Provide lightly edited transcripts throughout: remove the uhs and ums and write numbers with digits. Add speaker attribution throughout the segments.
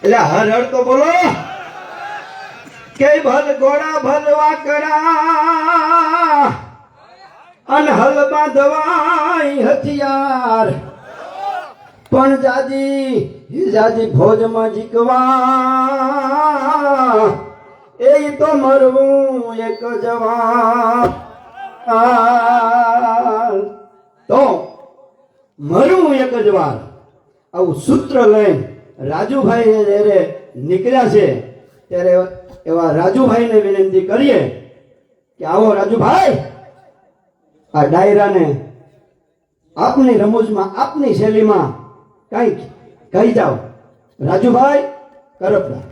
Speaker 1: એટલે હર હર તો બોલો કે ભલ ઘોડા ભલ વાકડા અન હલ બાંધવાય હથિયાર પણ જાજી ફોજમાં જીકવા એ તો મરવું એક જવાન તો મરવું એક જવાન આવું સૂત્ર લઈને રાજુભાઈ જ્યારે નીકળ્યા છે ત્યારે એવા રાજુભાઈને વિનંતી કરીએ કે આવો રાજુભાઈ આ ડાયરાને આપની રમૂજમાં આપની શૈલીમાં કંઈક કહી જાઓ રાજુભાઈ કરપડા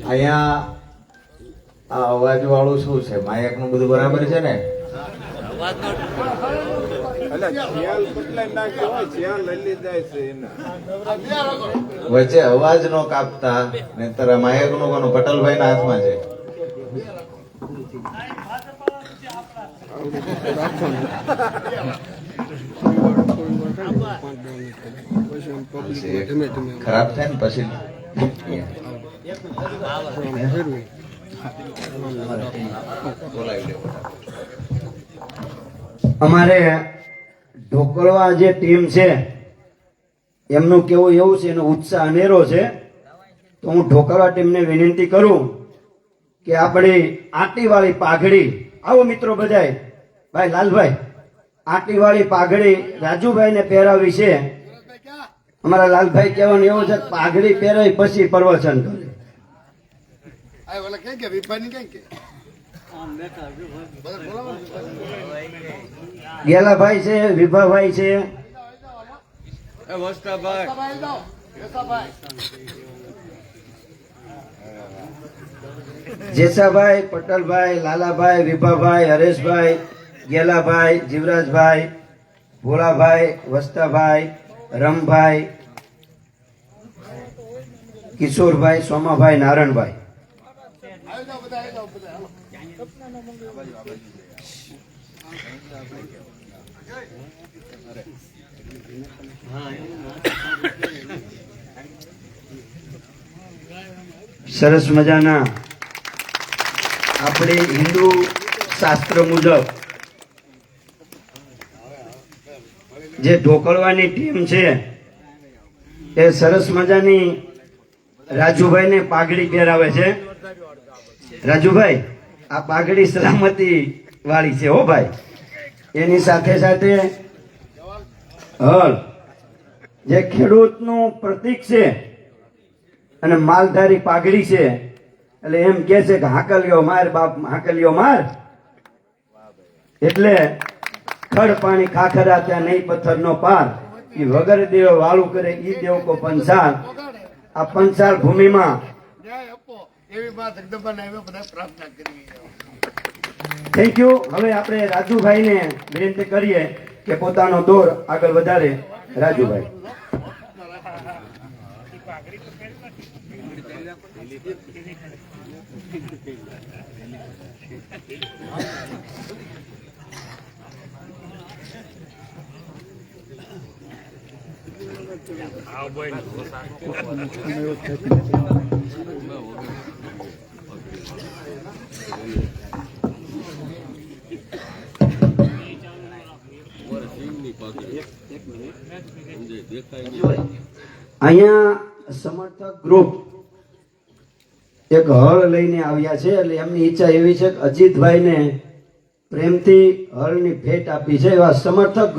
Speaker 2: અહીંયા આ અવાજ વાળું શું છે માયક નું બધું બરાબર છે ને વચ્ચે અવાજ નો કાપતા નહીતર માયક નું કોનું પટેલભાઈ ના હાથમાં છે ખરાબ થાય ને પછી
Speaker 1: અમારે ઢોકળવા જે ટીમ છે એમનું કેવું એવું છે એનો ઉત્સાહ અનેરો છે તો હું ઢોકળવા ટીમને વિનંતી કરું કે આપણી આંટીવાળી પાઘડી આવો મિત્રો બધાય ભાઈ લાલભાઈ આંટીવાળી પાઘડી રાજુભાઈને પહેરાવી છે અમારા લાલભાઈ કહેવાનું એવું છે પાઘડી પહેરાવી પછી પ્રવચન કરે ગેલાભાઈ છે વિભાભાઈ છે જેસાભાઈ પટેલભાઈ લાલાભાઈ વિભાભાઈ હરેશભાઈ ગેલાભાઈ જીવરાજભાઈ ભોળાભાઈ વસ્તાભાઈ રમભાઈ કિશોરભાઈ સોમાભાઈ નારણભાઈ સરસ મજાના આપણે હિન્દુ શાસ્ત્ર મુજબ જે ઢોકળવાની ટીમ છે એ સરસ મજાની રાજુભાઈને પાઘડી પહેરાવે છે રાજુભાઈ આ પાઘડી સલામતી વાળી છે હો ભાઈ એની સાથે સાથે હળ જે ખેડૂતનું પ્રતીક છે અને માલધારી પાઘડી છે એટલે એમ કે છે કે હાકલિયો માર બાપ હાકલિયો માર એટલે ખડ પાણી ખાખરા ત્યાં નહીં પથ્થર નો પાર એ વગર દેવ વાળું કરે ઈ દેવ કો પંસાર આ પંસાર ભૂમિમાં થેન્ક યુ હવે આપણે રાજુભાઈને વિનંતી કરીએ કે પોતાનો દોર આગળ વધારે રાજુભાઈ અહીંયા સમર્થક ગ્રુપ એક હળ લઈને આવ્યા છે એટલે એમની ઈચ્છા એવી છે કે અજીતભાઈને પ્રેમથી હળની ભેટ આપી છે એવા સમર્થક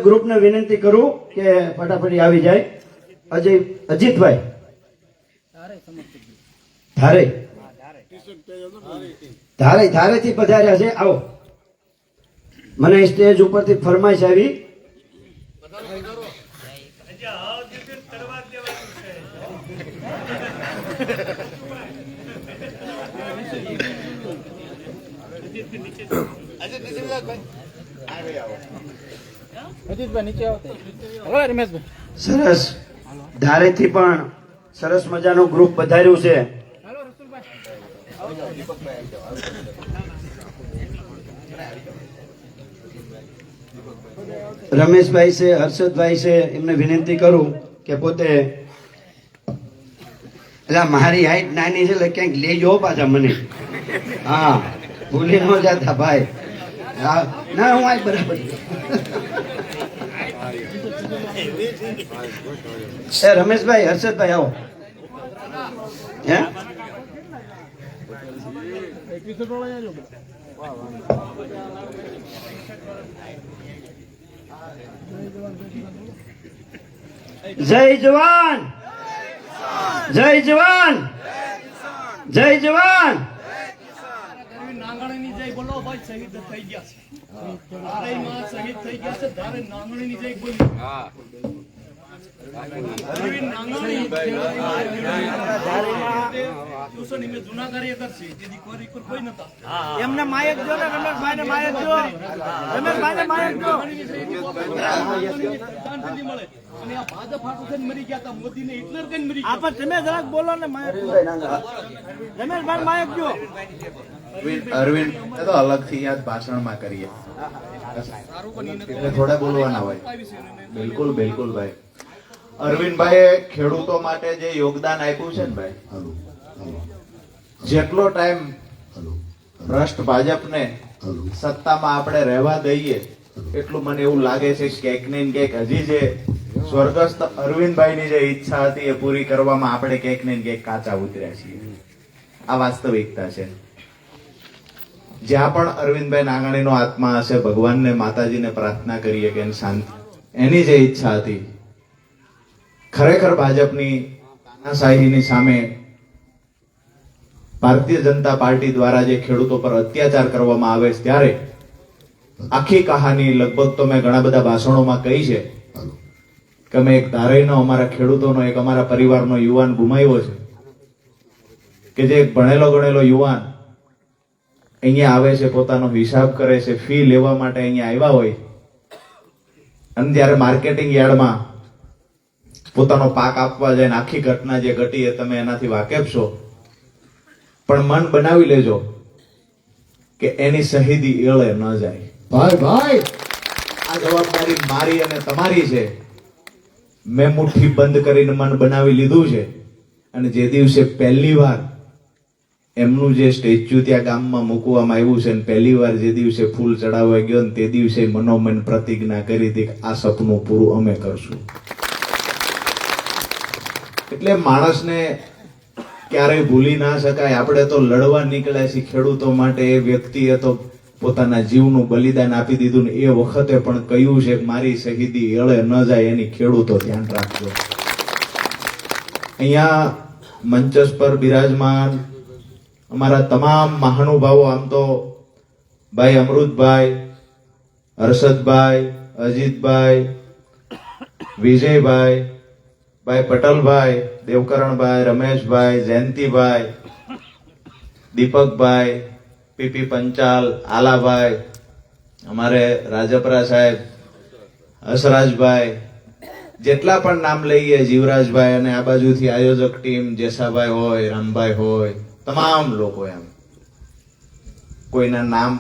Speaker 1: ગ્રુપને વિનંતી કરું કે ફટાફટ આવી જાય અજીતભાઈ ધારેથી પધાર્યા છે આવો મને સ્ટેજ ઉપરથી ફરમાઈશ આવી સરસ ધારેથી પણ સરસ મજાનું ગ્રુપ પધાર્યું છે રમેશભાઈ છે, હર્ષદભાઈ છે, એમને વિનંતી કરું કે પોતે, એટલે મારી હાઈટ નાની છે એટલે ક્યાંક લઈ જાઓ પાછા મને. હા, ભૂલી ન જતા ભાઈ. હા, ના હું આ બરાબર. એ રમેશભાઈ, હર્ષદભાઈ આવો. હે જય જવાન, જય જવાન, જય જવાન.
Speaker 3: નાંગણીની જય બોલો ભાઈ, શહીદ થઈ ગયા છે. ધારે માં શહીદ થઈ ગયા છે. ધારે નાંગણીની જય બોલી. નાંગણી મેં જૂના કાર્યકર છે. તેથી કોઈ નતા.
Speaker 4: એમને માયક જો ને, રમેશભાઈ ને માયક જો, રમેશભાઈ ને માયક જો.
Speaker 3: શ્રદ્ધાંજલિ મળે. અને આ ભાજપ હાટુ થઈને મરી ગયા હતા. મોદી ને હિટલર કઈ મરી ગયા.
Speaker 4: આપણે તમે જરાક બોલો ને, માયક જો. રમેશભાઈ માયક જો.
Speaker 2: અરવિંદ એ તો અલગથી યાદ ભાષણમાં કરીએ એટલે થોડા બોલવાના હોય. બિલકુલ બિલકુલ ભાઈ. અરવિંદભાઈએ ખેડૂતો માટે જે યોગદાન આપ્યું છે ને ભાઈ, જેટલો ટાઈમ ભ્રષ્ટ ભાજપને સત્તામાં આપણે રહેવા દઈએ એટલું મને એવું લાગે છે કે ક્યાંક ને ક્યાંક હજી જે સ્વર્ગસ્થ અરવિંદભાઈની જે ઈચ્છા હતી એ પૂરી કરવામાં આપણે ક્યાંક ને ક્યાંક કાચા ઉતર્યા છીએ. આ વાસ્તવિકતા છે. જ્યાં પણ અરવિંદભાઈ નાંગણીનો આત્મા હશે, ભગવાનને માતાજીને પ્રાર્થના કરીએ કે શાંતિ, એની જે ઈચ્છા હતી ખરેખર ભાજપની તાનાશાહીની સામે ભારતીય જનતા પાર્ટી દ્વારા જે ખેડૂતો પર અત્યાચાર કરવામાં આવે છે ત્યારે આખી કહાની લગભગ તો મેં ઘણા બધા ભાષણોમાં કહી છે કે અમે એક ધારાઈનો અમારા ખેડૂતોનો, એક અમારા પરિવારનો યુવાન ગુમાવ્યો છે કે જે એક ભણેલો ગણેલો યુવાન અહીંયા આવે છે, પોતાનો હિસાબ કરે છે, ફી લેવા માટે અહીંયા આવ્યા હોય અને જ્યારે માર્કેટિંગ યાર્ડમાં પોતાનો પાક આપવા જાય, આખી ઘટના જે ઘટી એ તમે એનાથી વાકેફ છો. પણ મન બનાવી લેજો કે એની શહીદી એળે ન જાય. ભાઈ ભાઈ, આ જવાબદારી મારી અને તમારી છે. મેં મુઠ્ઠી બંધ કરીને મન બનાવી લીધું છે અને જે દિવસે પહેલી વાર એમનું જે સ્ટેચ્યુ ત્યાં ગામમાં મૂકવામાં આવ્યું છે ને પહેલી વાર જે દિવસે ફૂલ ચડાવવા ગયો ને તે દિવસે મનોમન પ્રતિજ્ઞા કરી હતી કે આ સપનું પૂરું અમે કરશું. એટલે માણસને ક્યારેય ભૂલી ના શકાય. આપણે તો લડવા નીકળ્યા છીએ ખેડૂતો માટે. એ વ્યક્તિએ તો પોતાના જીવનું બલિદાન આપી દીધું ને એ વખતે પણ કહ્યું છે કે મારી શહીદી એળે ન જાય, એની ખેડૂતો ધ્યાન રાખજો. અહીંયા મંચસ પર બિરાજમાન અમારા તમામ મહાનુભાવો, આમ તો ભાઈ અમૃતભાઈ, હર્ષદભાઈ, અજીતભાઈ, વિજયભાઈ, ભાઈ પટલભાઈ, દેવકરણભાઈ, રમેશભાઈ, જયંતિભાઈ, દીપકભાઈ, પીપી પંચાલ, આલાભાઈ, અમારે રાજપરા સાહેબ, હસરાજભાઈ, જેટલા પણ નામ લઈએ, જીવરાજભાઈ, અને આ બાજુથી આયોજક ટીમ જેસાભાઈ હોય, રામભાઈ હોય, તમામ લોકો, એમ કોઈના નામ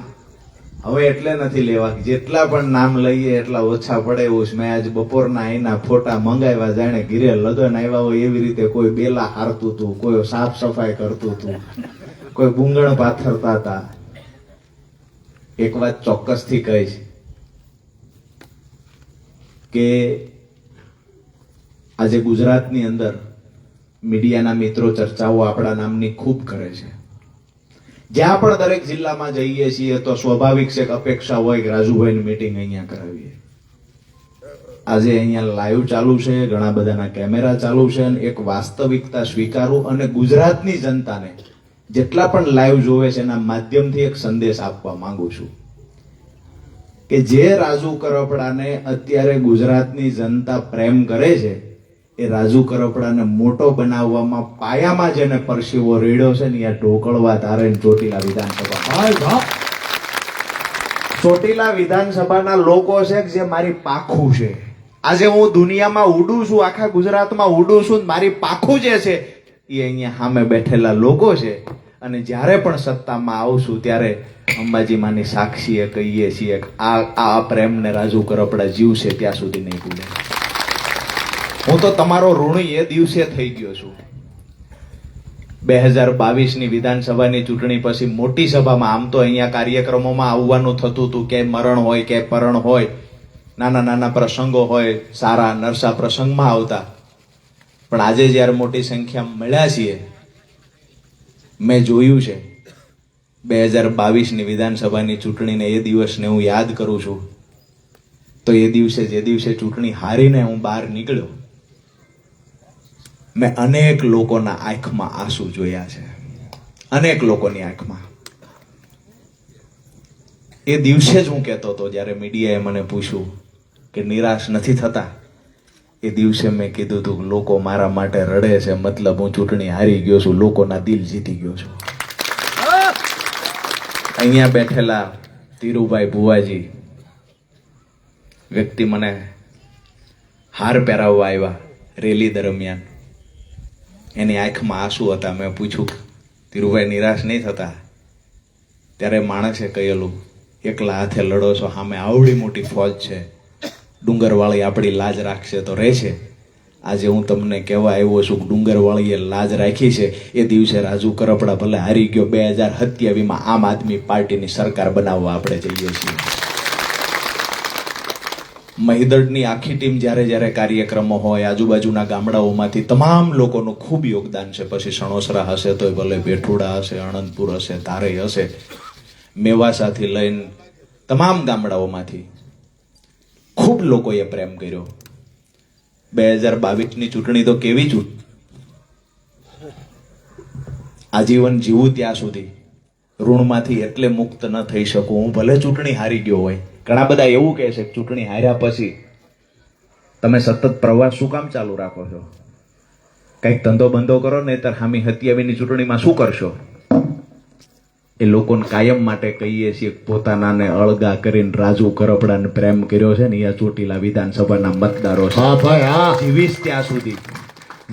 Speaker 2: હવે એટલે નથી લેવા, જેટલા પણ નામ લઈએ એટલા ઓછા પડે એવું છે. મેં આજ બપોરના અહીંના ફોટા મંગાવ્યા, જાણે ઘીરે લગન આવ્યા હોય એવી રીતે. કોઈ બેલા હારતું હતું, કોઈ સાફ સફાઈ કરતું હતું, કોઈ બુંગણ પાથરતા હતા. એક વાત ચોક્કસથી કહીશ કે આજે ગુજરાતની અંદર મીડિયાના મિત્રો ચર્ચાઓ આપણા નામની ખૂબ કરે છે. જ્યાં પણ દરેક જિલ્લામાં જઈએ છીએ તો સ્વાભાવિક છે કે અપેક્ષા હોય કે રાજુભાઈની મીટિંગ અહીંયા કરાવીએ. આજે અહીંયા લાઈવ ચાલુ છે, ઘણા બધાના કેમેરા ચાલુ છે, અને એક વાસ્તવિકતા સ્વીકારું અને ગુજરાતની જનતાને જેટલા પણ લાઈવ જોવે છે એના માધ્યમથી એક સંદેશ આપવા માંગુ છું કે જે રાજુ કરપડાને અત્યારે ગુજરાતની જનતા પ્રેમ કરે છે, એ રાજુ કરપડાને મોટો બનાવવામાં પાયામાં જેને પરસેવો રેડ્યો છે ને, આ ઢોકળવા તારે ચોટીલા વિધાનસભા, ચોટીલા વિધાનસભાના લોકો છે જે મારી પાખું છે. આજે હું દુનિયામાં ઉડું છું, આખા ગુજરાતમાં ઉડું છું, મારી પાખું જે છે એ અહીંયા સામે બેઠેલા લોકો છે. અને જ્યારે પણ સત્તામાં આવશું ત્યારે અંબાજી માની સાક્ષીએ કહીએ છીએ કે આ પ્રેમને રાજુ કરપડા જીવશે ત્યાં સુધી નહીં ભૂલે. હું તો તમારો ઋણી એ દિવસે થઈ ગયો છું. 2022ની વિધાનસભાની ચૂંટણી પછી મોટી સભામાં, આમ તો અહીંયા કાર્યક્રમોમાં આવવાનું થતું હતું, કે મરણ હોય કે પરણ હોય, નાના નાના પ્રસંગો હોય, સારા નરસા પ્રસંગમાં આવતા. પણ આજે જ્યારે મોટી સંખ્યામાં મળ્યા છીએ, મેં જોયું છે 2022ની વિધાનસભાની ચૂંટણીને એ દિવસને હું યાદ કરું છું. તો એ દિવસે, જે દિવસે ચૂંટણી હારીને હું બહાર નીકળ્યો, મેં અનેક લોકોના આંખમાં આંસુ જોયા છે, અનેક લોકોની આંખમાં. એ દિવસે જ હું કહેતો હતો, જ્યારે મીડિયાએ મને પૂછ્યું કે નિરાશ નથી થતા, એ દિવસે મેં કીધું હતું લોકો મારા માટે રડે છે, મતલબ હું ચૂંટણી હારી ગયો છું, લોકોના દિલ જીતી ગયો છું. અહીંયા બેઠેલા ધીરુભાઈ ભુવાજી વ્યક્તિ મને હાર પહેરાવવા આવ્યા રેલી દરમિયાન. એની આંખમાં આંસુ હતા. મેં પૂછ્યું, ધીરુભાઈ નિરાશ નહીં થતા? ત્યારે માણસે કહેલું, એકલા હાથે લડો છો, સામે આવડી મોટી ફોજ છે, ડુંગરવાળી આપણી લાજ રાખશે તો રહેશે. આજે હું તમને કહેવા આવ્યો છું કે ડુંગરવાળીએ લાજ રાખી છે. એ દિવસે રાજુ કરપડા ભલે હારી ગયો, 2027માં આમ આદમી પાર્ટીની સરકાર બનાવવા આપણે જઈએ છીએ. મહીદળની આખી ટીમ જ્યારે જ્યારે કાર્યક્રમો હોય, આજુબાજુના ગામડાઓમાંથી તમામ લોકોનું ખૂબ યોગદાન છે. પછી સણોસરા હશે તોય ભલે, બેઠુડા હશે, આણંદપુર હશે, ધારે હશે, મેવાસાથી લઈને તમામ ગામડાઓમાંથી ખૂબ લોકોએ પ્રેમ કર્યો. 2022ની ચૂંટણી તો કેવી ચૂંટણી, આજીવન જીવું ત્યાં સુધી ઋણમાંથી એટલે મુક્ત ન થઈ શકું. હું ભલે ચૂંટણી હારી ગયો હોય, ઘણા બધા એવું કહે છે કે ચૂંટણી હાર્યા પછી તમે સતત પ્રવાસ શું કામ ચાલુ રાખો છો, કંઈક ધંધો બંધો કરો, નહીતર હામી 27ની ચૂંટણીમાં શું કરશો? એ લોકોને કાયમ માટે કહીએ છીએ, પોતાનાને અળગા કરીને રાજુ કરપડાને પ્રેમ કર્યો છે ને, એ ચોટીલા વિધાનસભાના મતદારો છે.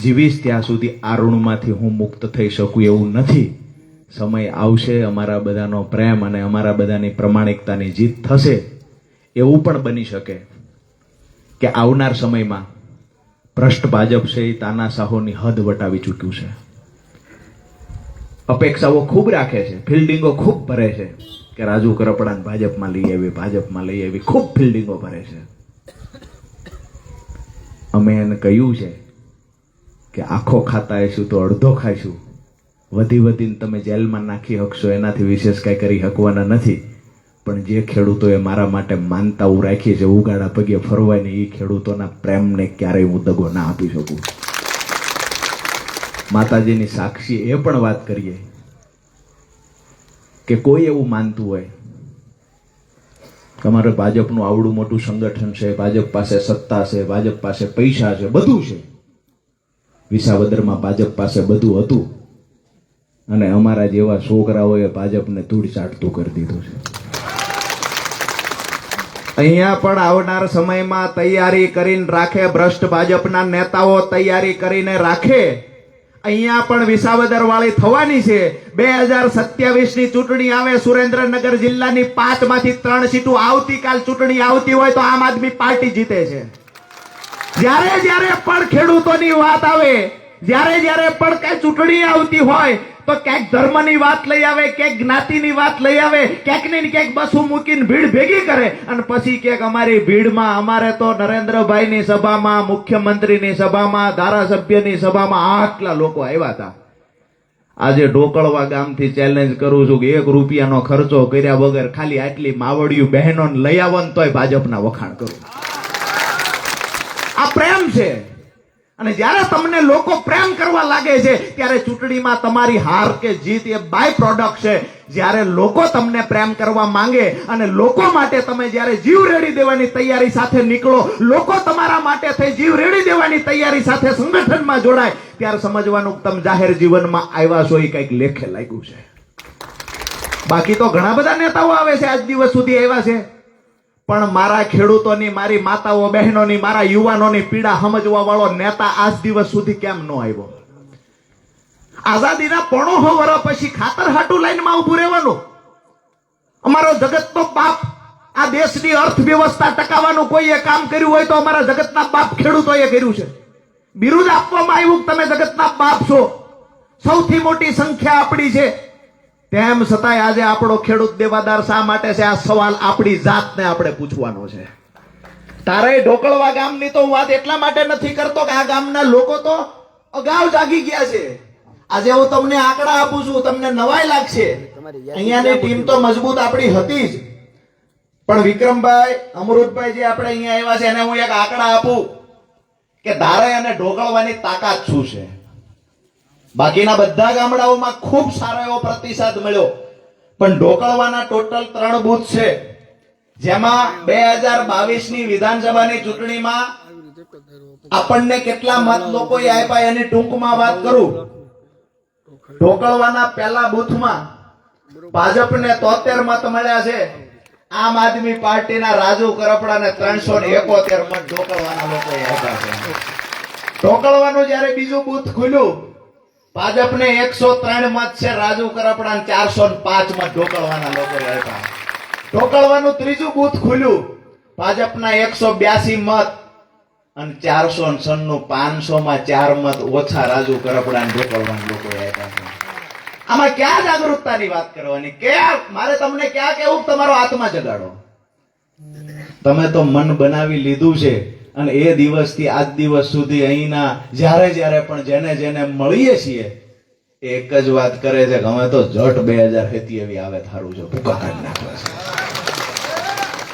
Speaker 2: જીવીશ ત્યાં સુધી આ ઋણમાંથી હું મુક્ત થઈ શકું એવું નથી. સમય આવશે, અમારા બધાનો પ્રેમ અને અમારા બધાની પ્રમાણિકતાની જીત થશે. એવું પણ બની શકે કે આવનાર સમયમાં ભ્રષ્ટ ભાજપ છે એ તાનાશાહોની હદ વટાવી ચૂક્યું છે. અપેક્ષાઓ ખૂબ રાખે છે, ફિલ્ડિંગો ખૂબ ભરે છે કે રાજુ કરપડાને ભાજપમાં લઈ આવી, ખૂબ ફિલ્ડિંગો ભરે છે. અમે એને કહ્યું છે કે આખો ખાતા હશું તો અડધો ખાઈશું, વધીને તમે જેલમાં નાખી શકશો એનાથી વિશેષ કાંઈ કરી શકવાના નથી. પણ જે ખેડૂતોએ મારા માટે માનતાઓ રાખી છે, ઉગાડા પગે ફરવાને, એ ખેડૂતોના પ્રેમને ક્યારેય હું દગો ના આપી શકું. માતાજીની સાક્ષી એ પણ વાત કરીએ કે કોઈ એવું માનતું હોય કે અમારે ભાજપનું આવડું મોટું સંગઠન છે, ભાજપ પાસે સત્તા છે, ભાજપ પાસે પૈસા છે, બધું છે. વિસાવદરમાં ભાજપ પાસે બધું હતું અને અમારા જેવા છોકરાઓએ ભાજપને ધૂળ ચાટતું કરી દીધું છે. અહીંયા પણ આવનાર સમયમાં તૈયારી કરીને રાખે, ભ્રષ્ટ ભાજપના નેતાઓ તૈયારી કરીને રાખે. અહીંયા પણ વિસાવદર વાળી થવાની છે. 2027ની ચૂંટણી આવે, સુરેન્દ્રનગર જિલ્લાની 5માંથી 3 સીટો આવતીકાલ ચૂંટણી આવતી હોય તો આમ આદમી પાર્ટી જીતે છે. જ્યારે પણ ખેડૂતોની વાત આવે, જ્યારે પણ કઈ ચૂંટણી આવતી હોય તો ક્યાંક ધર્મની વાત લઈ આવે, ક્યાંક જ્ઞાતિની વાત લઈ આવે, ક્યાંક ને ક્યાંક બસું મૂકીને ભીડ ભેગી કરે અને પછી ક્યાંક અમારી ભીડમાં, અમારે તો નરેન્દ્રભાઈની સભામાં, મુખ્યમંત્રીની સભામાં, ધારાસભ્યની સભામાં આટલા લોકો આવ્યા હતા. આજે ઢોકળવા ગામથી ચેલેન્જ કરું છું કે 1 રૂપિયાનો ખર્ચો કર્યા વગર ખાલી આટલી માવડિયું બહેનોને લઈ આવો ને તોય ભાજપના વખાણ કરું. આ પ્રેમ છે. અને જ્યારે તમને લોકો પ્રેમ કરવા લાગે છે ત્યારે ચૂંટણીમાં તમારી હાર કે જીત એ બાય પ્રોડક્ટ છે. જ્યારે લોકો તમને પ્રેમ કરવા માંગે અને લોકો માટે તમે જ્યારે જીવ રેડી દેવાની તૈયારી સાથે નીકળો, લોકો તમારા માટે થઈ જીવ રેડી દેવાની તૈયારી સાથે સંગઠનમાં જોડાય, ત્યારે સમજવાનું તમે જાહેર જીવનમાં આવ્યા છો એ કંઈક લેખે લાગ્યું છે. બાકી તો ઘણા બધા નેતાઓ આવે છે, આજ દિવસ સુધી આવ્યા છે, પણ મારા ખેડૂતોની, મારી માતાઓ બહેનોની, મારા યુવાનોની પીડા સમજવા વાળો નેતા આજ દિવસ સુધી કેમ ન આવ્યો? આઝાદીના 50 વર્ષ પછી ખાતર હાટું લાઈનમાં ઉભું રહેવાનું. અમારો જગતનો બાપ આ દેશની અર્થવ્યવસ્થા ટકાવવાનું કોઈએ કામ કર્યું હોય તો અમારા જગતના બાપ ખેડૂતોએ કર્યું છે. બિરુદ આપવામાં આવ્યું કે તમે જગતના બાપ છો. સૌથી મોટી સંખ્યા આપણી છે. તેમ છતાંય આજે આપણો ખેડૂત દેવાદાર શા માટે છે? આ સવાલ આપણી જાતને આપણે પૂછવાનો છે. તારે ઢોકળવા ગામની તો હું વાત એટલા માટે નથી કરતો કે આ ગામના લોકો તો અગાઉ જાગી ગયા છે. આજે હું તમને આંકડા આપું છું, તમને નવાઈ લાગશે. અહીંયાની ટીમ તો મજબૂત આપણી હતી જ, પણ વિક્રમભાઈ, અમૃતભાઈ જે આપણે અહીંયા આવ્યા છે એને હું એક આંકડા આપું કે ધારે અને ઢોકળવાની તાકાત શું છે. બાકીના બધા ગામડાઓમાં ખૂબ સારો એવો પ્રતિસાદ મળ્યો, પણ ઢોકળવાના ટોટલ 3 બૂથ છે, જેમાં 2022 ની વિધાનસભાની ચૂંટણીમાં આપણને કેટલા મત લોકોએ આપ્યા એની ટૂંકમાં વાત કરું. ઢોકળવાના પહેલા બૂથમાં ભાજપને 73 મત મળ્યા છે. આમ આદમી પાર્ટીના રાજુ કરપડાને 371 મત ઢોકળવાના લોકોએ આપ્યા છે. ઢોકળવાનું જ્યારે બીજું બૂથ ખુલ્યું, ભાજપને 103 મત છે, રાજુ કરપડાને 405 મત ઢોકળવાના લોકોએ આપ્યા. ઢોકળવાનું ત્રીજું બૂથ ખુલ્યું, ભાજપના 182 મત અને 496, 500 માં 4 મત ઓછા રાજુ કરપડાને ઢોકળવાના લોકોએ આપ્યા છે. આમાં ક્યાં જાગૃતતાની વાત કરવાની? ક્યાં મારે તમને ક્યાં કેવું તમારો આત્મા જગાડો? તમે તો મન બનાવી લીધું છે અને એ દિવસથી આજ દિવસ સુધી અહીંના જ્યારે પણ જેને મળીએ છીએ એક જ વાત કરે છે કે અમે તો જટ 2027 આવે થારું છે, ભૂકા કાઢી નાખવા છે.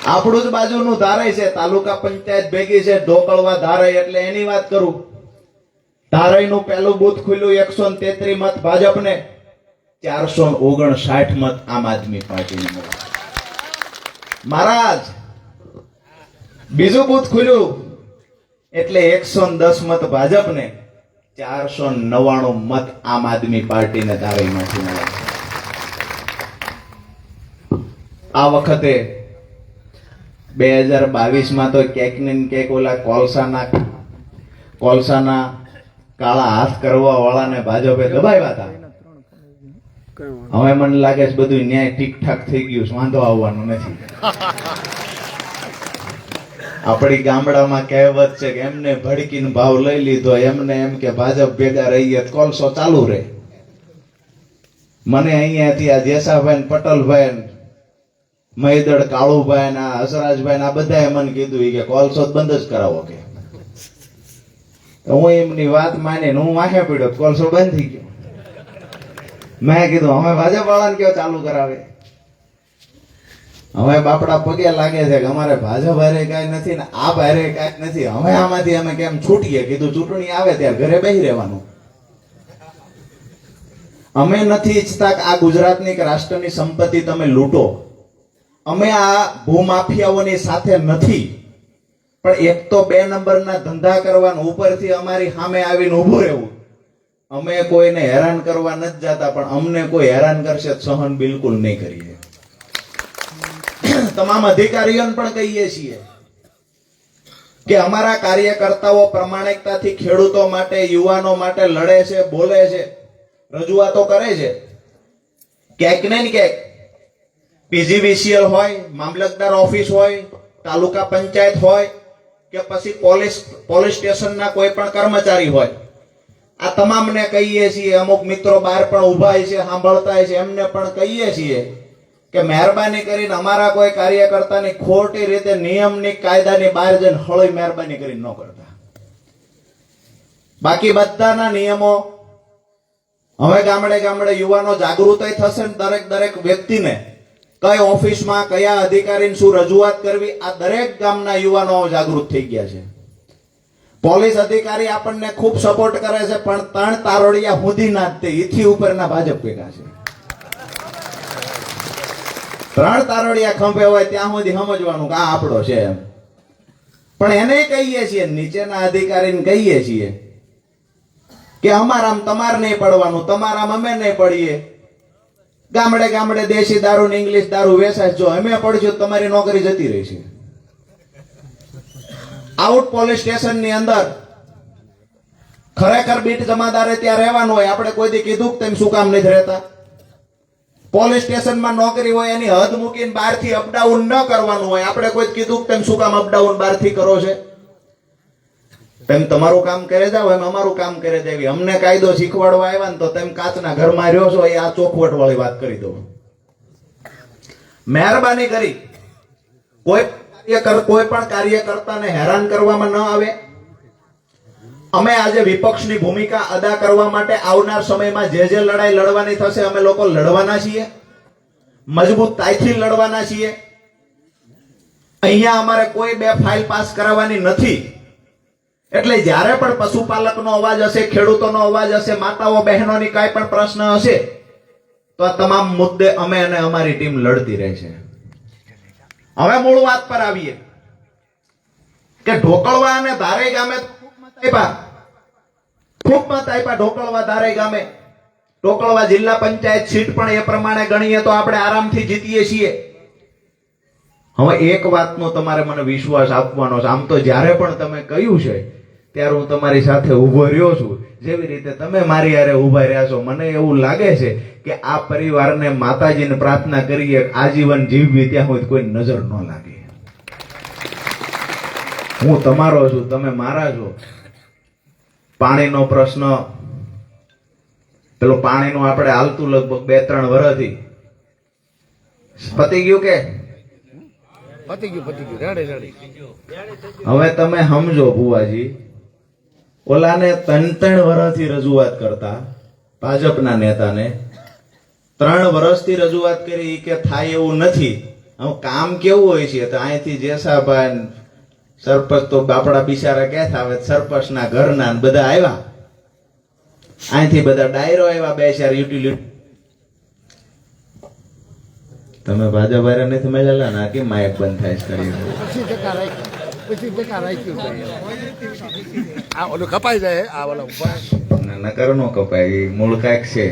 Speaker 2: આપણું જ બાજુનું ધારે છે, તાલુકા પંચાયત ભેગી છે ઢોકળવા ધારે, એટલે એની વાત કરું. ધારેનું પહેલું બૂથ ખુલ્યું, 133 મત ભાજપને, 459 મત આમ આદમી પાર્ટીને મળ્યા. મહારાજ બીજું બૂથ ખુલ્યું એટલે 110 મત ભાજપને, 499 મત આમ આદમી પાર્ટીને ધારેમાંથી મળ્યા. આ વખતે 2022 તો ક્યાંક ને ક્યાંક ઓલા કોલસાના કાળા હાથ કરવા વાળાને ભાજપે દબાવ્યા હતા. હવે મને લાગે છે બધું ન્યાય ઠીકઠાક થઈ ગયું છે, વાંધો આવવાનો નથી. આપણી ગામડામાં કહેવત છે કે એમને ભડકીને ભાવ લઈ લીધો, એમને એમ કે ભાજપ ભેગા રહીએ કોલસો ચાલુ રહે. મને અહીંયાથી આ જેસાભાઈ ને પટેલભાઈ, મહીદળ કાળુભાઈ ને હસરાજભાઈ ને આ બધાએ મને કીધું કે કોલસો બંધ જ કરાવો. કે હું એમની વાત માનીને હું વાંખે પડ્યો, કોલસો બંધ થઈ ગયો. મેં કીધું અમે ભાજપ વાળાને કેવો ચાલુ કરાવે? હવે બાપડા પગે લાગે છે કે અમારે ભાજપ હારે કાંઈ નથી ને આ હારે કાંઈ નથી, હવે આમાંથી અમે કેમ છૂટીએ? કીધું ચૂંટણી આવે ત્યારે ઘરે બેસી રહેવાનું. અમે નથી ઈચ્છતા કે આ ગુજરાતની કે રાષ્ટ્રની સંપત્તિ તમે લૂંટો. અમે આ ભૂમાફિયાઓની સાથે નથી, પણ એક તો 2 નંબરના ધંધા કરવાનું, ઉપરથી અમારી સામે આવીને ઊભું રહેવું. અમે કોઈને હેરાન કરવા નથી જતા, પણ અમને કોઈ હેરાન કરશે સહન બિલકુલ નહીં કરીએ. તમામ અધિકારીઓને પણ કહીએ છીએ કે અમારા કાર્યકર્તાઓ પ્રમાણિકતાથી ખેડૂતો માટે, યુવાનો માટે લડે છે, બોલે છે, રજૂઆતો કરે છે. ક્યાંક ને ક્યાંક પીજીવીસીએલ હોય, મામલતદાર ઓફિસ હોય, તાલુકા પંચાયત હોય કે પછી પોલીસ સ્ટેશનના કોઈ પણ કર્મચારી હોય, આ તમામને કહીએ છીએ. અમુક મિત્રો બહાર પણ ઉભા છે, સાંભળતા છે, એમને પણ કહીએ છીએ કે મહેરબાની કરીને અમારા કોઈ કાર્યકર્તાની ખોટી રીતે નિયમની કાયદાની બહાર જઈને હળોઈ મહેરબાની કરીને ન કરતા. બાકી બધાના નિયમો હવે ગામડે યુવાનો જાગૃત થશે ને દરેક વ્યક્તિને કઈ ઓફિસમાં કયા અધિકારીને શું રજૂઆત કરવી, આ દરેક ગામના યુવાનો જાગૃત થઈ ગયા છે. પોલીસ અધિકારી આપણને ખૂબ સપોર્ટ કરે છે, પણ 3 તારોડિયા સુધીના જ તે ઈથી ઉપરના ભાજપ ભેગા છે. 3 તારોડિયા ખંભે હોય ત્યાં સુધી સમજવાનું કે આ આપણો છે એમ. પણ એને કહીએ છીએ, નીચેના અધિકારીને કહીએ છીએ કે અમારામ તમારે નહીં પડવાનું, તમારામ અમે નહીં પડીએ. ગામડે દેશી દારૂ ને ઇંગ્લિશ દારૂ વેચાય, જો અમે પડશું તમારી નોકરી જતી રહી છે. આઉટ પોલીસ સ્ટેશન ની અંદર ખરેખર બીટ જમાદારે ત્યાં રહેવાનું હોય, આપણે કોઈ દી કીધું કે તેમ શું કામ નથી રહેતા? પોલીસ સ્ટેશનમાં નોકરી હોય એની હદ મૂકીને બહારથી અપડાઉન ન કરવાનું હોય, આપણે કોઈ કીધું કે તેમ શું કામ અપડાઉન બહારથી કરો છે? તેમ તમારું કામ કરે જાવ, એમ અમારું કામ કરે જાવી. અમને કાયદો શીખવાડવા આવ્યા ને તો તેમ કાચના ઘરમાં રહ્યો છો, એ આ ચોખવટ વાળી વાત કરી દો. મહેરબાની કરી કોઈ પણ કાર્યકર્તાને હેરાન કરવામાં ન આવે. અમે આજે વિપક્ષની ભૂમિકા અદા કરવા માટે આવનાર સમયમાં જે લડાઈ લડવાની થશે અમે લોકો લડવાના છીએ, મજબૂતાઈથી લડવાના છીએ. અહીંયા અમારે કોઈ બે ફાઇલ પાસ કરાવવાની નથી. એટલે જ્યારે પણ પશુપાલકનો અવાજ હશે, ખેડૂતોનો અવાજ હશે, માતાઓ બહેનોની કાંઈ પણ પ્રશ્ન હશે, તો આ તમામ મુદ્દે અમે અને અમારી ટીમ લડતી રહેશે. હવે મૂળ વાત પર આવીએ કે ઢોકળવા અને ધારે ગામે ખૂબ મત આપ્યા. ઢોકળવા ધારે ગામે ઢોકળવા જિલ્લા પંચાયત સીટ પણ એ પ્રમાણે ગણીએ તો આપણે આરામથી જીતીએ છીએ. હવે એક વાતનો તમારે મને વિશ્વાસ આપવાનો છે. આમ તો જ્યારે પણ તમે કહ્યું છે ત્યારે હું તમારી સાથે ઉભો રહ્યો છું. જેવી રીતે તમે મારી હારે ઉભા રહ્યા છો, મને એવું લાગે છે કે આ પરિવારને માતાજીને પ્રાર્થના કરીએ આજીવન જીવવી ત્યાં સુધી કોઈ નજર ન લાગે. હું તમારો છું, તમે મારા છો. પાણીનો પ્રશ્ન, પેલો પાણીનું આપણે હાલતું લગભગ 2-3 વર્ષથી પતી ગયું કે
Speaker 4: પતી ગયું રેડે.
Speaker 2: હવે તમે સમજો ભુવાજી, ઓલાને 3 વર્ષથી રજૂઆત કરતા ભાજપના નેતાને 3 વર્ષથી રજૂઆત કરી કે થાય એવું નથી. હવે કામ કેવું હોય છે તો અહીંથી જેસાભાઈ સરપંચ તો બાપડા બિચારા ક્યાં આવે, સરપંચના ઘરના બધા આવ્યા, અહીંથી બધા ડાયરો આવ્યા, 2-4 યુટિલિટી. તમે ભાજપ વાળા નથી મળેલા ને, કેમ માયક બંધ થાય છે કરી?
Speaker 4: 25% રાખ્યું. આ ઓલું કપાઈ જાય, આ ઓલા ઉભા
Speaker 2: નકર નો કપાય, એ મૂળ કાંઈક છે.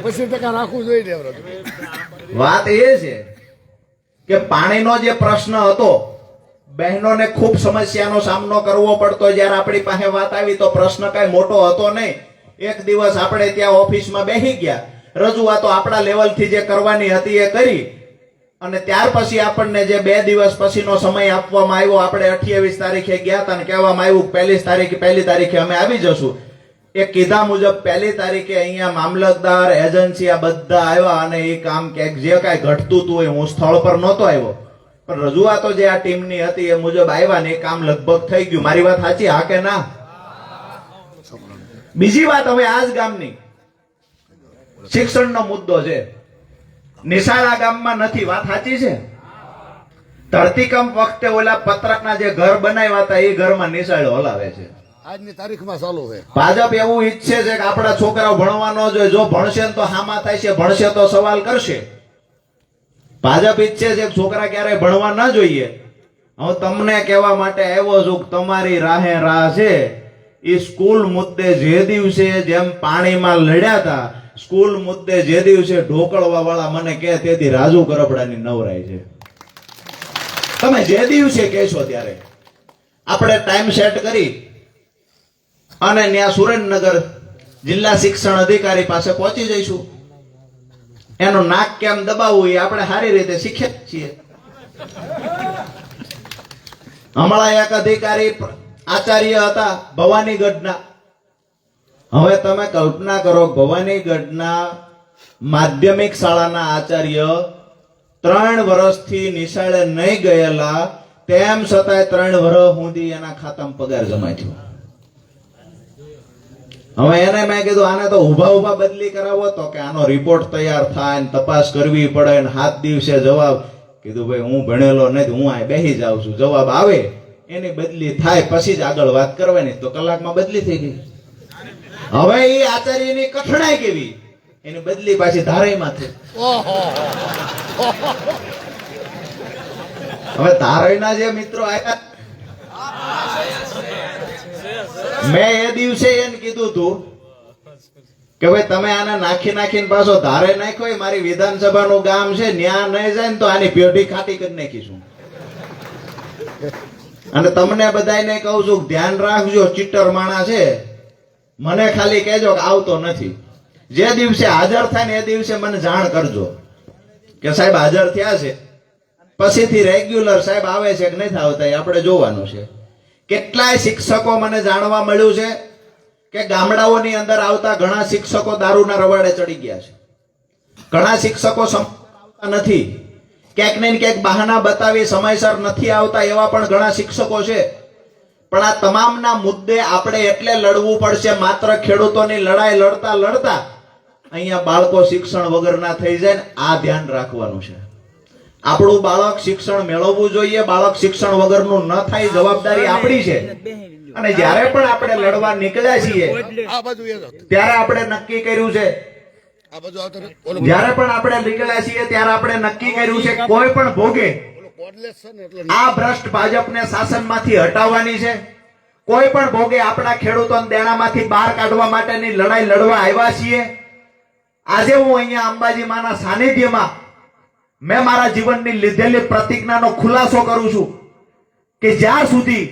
Speaker 4: 25% રાખવું જોઈએ.
Speaker 2: વાત એ છે કે પાણીનો જે પ્રશ્ન હતો, બહેનોને ખૂબ સમસ્યાનો સામનો કરવો પડતો. જ્યારે આપણી પાસે વાત આવી તો પ્રશ્ન કઈ મોટો હતો નહીં. એક દિવસ આપણે ત્યાં ઓફિસમાં બેસી ગયા, રજૂઆતો આપણા લેવલથી જે કરવાની હતી એ કરી, અને ત્યાર પછી આપણને જે 2 દિવસ પછીનો સમય આપવામાં આવ્યો, આપણે 28 તારીખે ગયા હતા ને કહેવામાં આવ્યું 1 તારીખે અમે આવી જશું. એ કીધા મુજબ 1 તારીખે અહીંયા મામલતદાર, એજન્સી આ બધા આવ્યા અને એ કામ કે જે કાંઈ ઘટતું હતું એ હું સ્થળ પર નહોતો આવ્યો, પણ રજૂઆતો જે આ ટીમની હતી એ મુજબ આવ્યા ને એ કામ લગભગ થઈ ગયું. મારી વાત સાચી, હા કે ના? બીજી વાત, હવે આ જ ગામની શિક્ષણનો મુદ્દો છે. નિશાળા ગામમાં નથી, વાત સાચી છે? ધરતીકંપ વખતે ઓલા પત્રકના જે ઘર બનાવ્યા હતા એ ઘરમાં નિશાળો હલાવે છે.
Speaker 4: આજની તારીખમાં ચાલુ છે.
Speaker 2: ભાજપ એવું ઈચ્છે છે કે આપણા છોકરાઓ ભણવા ન જોઈએ, જો ભણશે તો હામાં થાય છે, ભણશે તો સવાલ કરશે. ભાજપ ઈચ્છે છે કે છોકરા ક્યારેય ભણવા ન જોઈએ. હું તમને કહેવા માટે આવ્યો છું કે તમારી રાહે રાહ છે. એ સ્કૂલ મુદ્દે જે દિવસે જેમ પાણીમાં લડ્યા હતા, સ્કૂલ મુદ્દે જે દિવસે ઢોકળવા વાળા મને કહે તેથી રાજુ કરપડાની નવરાય છે. તમે જે દિવસે કહેશો ત્યારે આપણે ટાઈમ સેટ કરી અને ત્યાં સુરેન્દ્રનગર જિલ્લા શિક્ષણ અધિકારી પાસે પહોંચી જઈશું. એનું નાક કેમ દબાવવું એ આપણે સારી રીતે શીખ્યા છીએ. હમણાં એક અધિકારી આચાર્ય હતા ભવાનીગઢના. હવે તમે કલ્પના કરો, ભવાનીગઢના માધ્યમિક શાળાના આચાર્ય 3 વર્ષથી નિશાળે નહીં ગયેલા, તેમ છતાંય 3 વર્ષ સુધી એના ખાતામાં પગાર જમા થયો. હવે એને મેં કીધું આને તો ઉભા બદલી કરાવો, તો કે આનો રિપોર્ટ તૈયાર થાય ને તપાસ કરવી પડે ને 7 દિવસે જવાબ. કીધું ભાઈ હું ભણેલો નથી, હું આ બેસી જાઉં છું, જવાબ આવે એની બદલી થાય પછી જ આગળ વાત કરવાની. તો કલાકમાં બદલી થઈ ગઈ. હવે એ આચાર્યની કઠણાઈ કેવી, એની બદલી પાછી ધારાઈમાં થઈ. હવે ધારાઈના જે મિત્રો આવ્યા, મેં એ દિવસે એને કીધું તું કે ભાઈ તમે આને નાખીને પાછો ધારે નાખ્યો. મારી વિધાનસભાનું ગામ છે, ન્યા નહીં જાય ને તો આની પેઢી ખાટી કરી નાખીશું. અને તમને બધાને કહું છું ધ્યાન રાખજો, ચીટર માણા છે મને ખાલી કહેજો કે આવતો નથી. જે દિવસે હાજર થાય ને એ દિવસે મને જાણ કરજો કે સાહેબ હાજર થયા છે. પછીથી રેગ્યુલર સાહેબ આવે છે કે નથી આવતા એ આપણે જોવાનું છે. કેટલાય શિક્ષકો મને જાણવા મળ્યું છે કે ગામડાઓની અંદર આવતા ઘણા શિક્ષકો દારૂના રવાડે ચડી ગયા છે. ઘણા શિક્ષકો આવતા નથી, ક્યાંક ને ક્યાંક બહાના બતાવી સમયસર નથી આવતા એવા પણ ઘણા શિક્ષકો છે. પણ આ તમામના મુદ્દે આપણે એટલે લડવું પડશે. માત્ર ખેડૂતોની લડાઈ લડતા લડતા અહીંયા બાળકો શિક્ષણ વગરના થઈ જાય ને આ ધ્યાન રાખવાનું છે. આપણું બાળક શિક્ષણ મેળવવું જોઈએ. બાળક શિક્ષણ વગરનું ન થાય જવાબદારી આપણી છે. અને જ્યારે પણ આપણે લડવા નીકળ્યા છીએ
Speaker 4: આ બાજુ એ જો.
Speaker 2: ત્યારે આપણે નક્કી કર્યું છે,
Speaker 4: આ બાજુ આવતો રે. ઓલો
Speaker 2: જ્યારે પણ આપણે નીકળ્યા છીએ ત્યારે આપણે નક્કી કર્યું છે કે કોઈ પણ ભોગે
Speaker 4: કોડલેસ છે ને એટલે
Speaker 2: આ ભ્રષ્ટ ભાજપને શાસનમાંથી હટાવવાની છે. કોઈ પણ ભોગે આપણા ખેડૂતોને દેણામાંથી બહાર કાઢવા માટેની લડાઈ લડવા આવ્યા છીએ. આજે હું અહીંયા અંબાજી માના સાનિધ્યમાં મેં મારા જીવનની લીધેલી પ્રતિજ્ઞાનો ખુલાસો કરું છું કે જ્યાં સુધી